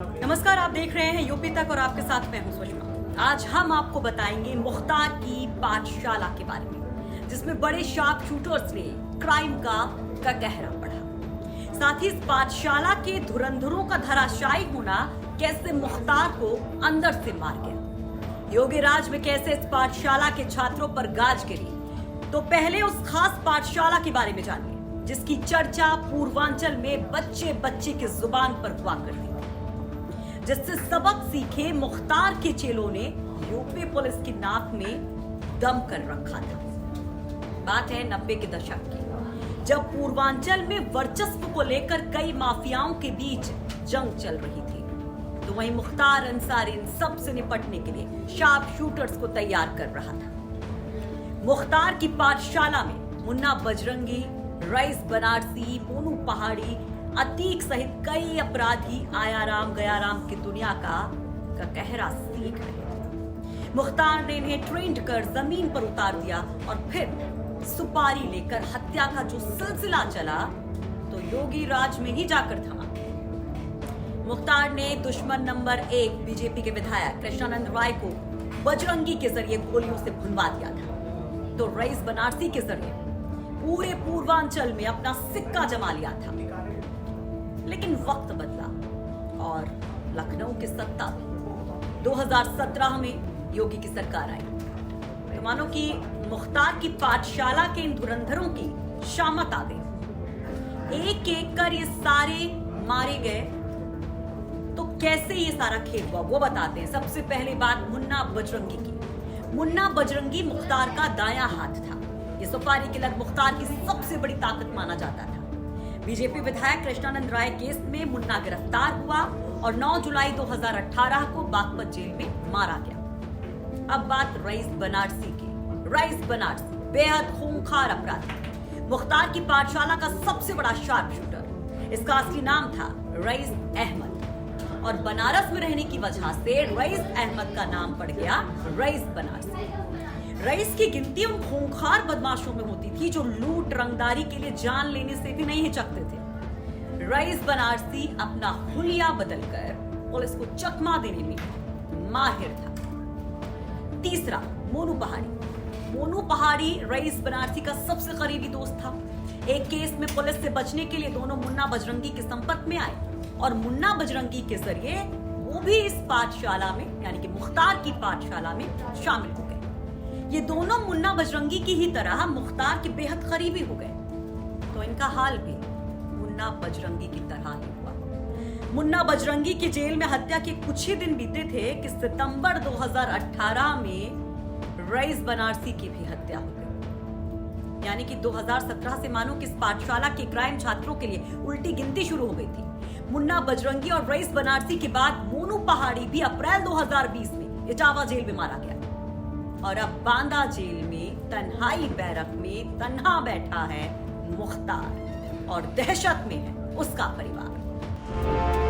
नमस्कार, आप देख रहे हैं यूपी तक और आपके साथ मैं हूं सुषमा। आज हम आपको बताएंगे मुख्तार की पाठशाला के बारे में, जिसमें बड़े शार्प शूटर्स ने क्राइम का कहरा पढ़ा। साथ ही इस पाठशाला के धुरंधरों का धराशायी होना कैसे मुख्तार को अंदर से मार गया, योगी राज में कैसे इस पाठशाला के छात्रों पर गाज गिरी। तो पहले उस खास पाठशाला के बारे में जानिए, जिसकी चर्चा पूर्वांचल में बच्चे बच्चे की जुबान पर हुआ करती, जिससे सबक सीखे मुख्तार के चेलों ने यूपी पुलिस की नाक में दम कर रखा था। बात है 90 के दशक की, जब पूर्वांचल में वर्चस्व को लेकर कई माफियाओं के बीच जंग चल रही थी, तो वहीं मुख्तार अंसारी इन सब से निपटने के लिए शार्प शूटर्स को तैयार कर रहा था। मुख्तार की पाठशाला में मुन्ना बजरंगी, रईस बनारसी, मोनू पहाड़ी, अतीक सहित कई अपराधी आयाराम गयाराम की दुनिया का कहरा सीख रहे थे। मुख्तार ने इन्हें ट्रेंड कर जमीन पर उतार दिया और फिर सुपारी लेकर हत्या का जो सिलसिला चला तो योगी राज में ही जाकर थमा। मुख्तार ने दुश्मन नंबर 1 बीजेपी के विधायक कृष्णानंद राय को बजरंगी के जरिए गोलियों से भुनवा दिया था, तो रईस बनारसी के जरिए पूरे पूर्वांचल में अपना सिक्का जमा लिया था। लेकिन वक्त बदला और लखनऊ की सत्ता 2017 में योगी की सरकार आई, तो मानो कि मुख्तार की पाठशाला के इन धुरंधरों की शामत आ गई। एक एक कर ये सारे मारे गए। तो कैसे ये सारा खेल हुआ वो बताते हैं। सबसे पहले बात मुन्ना बजरंगी की। मुन्ना बजरंगी मुख्तार का दायां हाथ था। ये सुपारी किलर मुख्तार की सबसे बड़ी ताकत माना जाता था। बीजेपी विधायक कृष्णानंद राय केस में मुन्ना गिरफ्तार हुआ और 9 जुलाई 2018 को बागपत जेल में मारा गया। अब बात रईस बनारसी की। रईस बनारसी बेहद खूंखार अपराधी, मुख्तार की पाठशाला का सबसे बड़ा शार्प शूटर। इसका असली नाम था रईस अहमद और बनारस में रहने की वजह से रईस अहमद का नाम पड़ गया रईस बनारसी। रईस की गिनती उन खूंखार बदमाशों में होती थी जो लूट रंगदारी के लिए जान लेने से भी नहीं हिचकते थे। रईस बनारसी अपना हुलिया बदलकर पुलिस को चकमा देने में माहिर था। तीसरा, मोनू पहाड़ी। मोनू पहाड़ी रईस बनारसी का सबसे करीबी दोस्त था। एक केस में पुलिस से बचने के लिए दोनों मुन्ना बजरंगी के संपर्क में आए और मुन्ना बजरंगी के जरिए वो भी इस पाठशाला में यानी कि मुख्तार की पाठशाला में शामिल हो गए। ये दोनों मुन्ना बजरंगी की ही तरह मुख्तार के बेहद करीबी हो गए, तो इनका हाल भी मुन्ना बजरंगी की तरह ही हुआ। मुन्ना बजरंगी की जेल में हत्या के कुछ ही दिन बीते थे कि सितंबर 2018 में रईस बनारसी की भी हत्या हो गई। यानी कि 2017 से मानो कि इस पाठशाला के क्राइम छात्रों के लिए उल्टी गिनती शुरू हो गई थी। मुन्ना बजरंगी और रईस बनारसी के बाद मोनू पहाड़ी भी अप्रैल 2020 में इटावा जेल में मारा गया और अब बांदा जेल में तन्हाई बैरक में तन्हा बैठा है मुख्तार और दहशत में है उसका परिवार।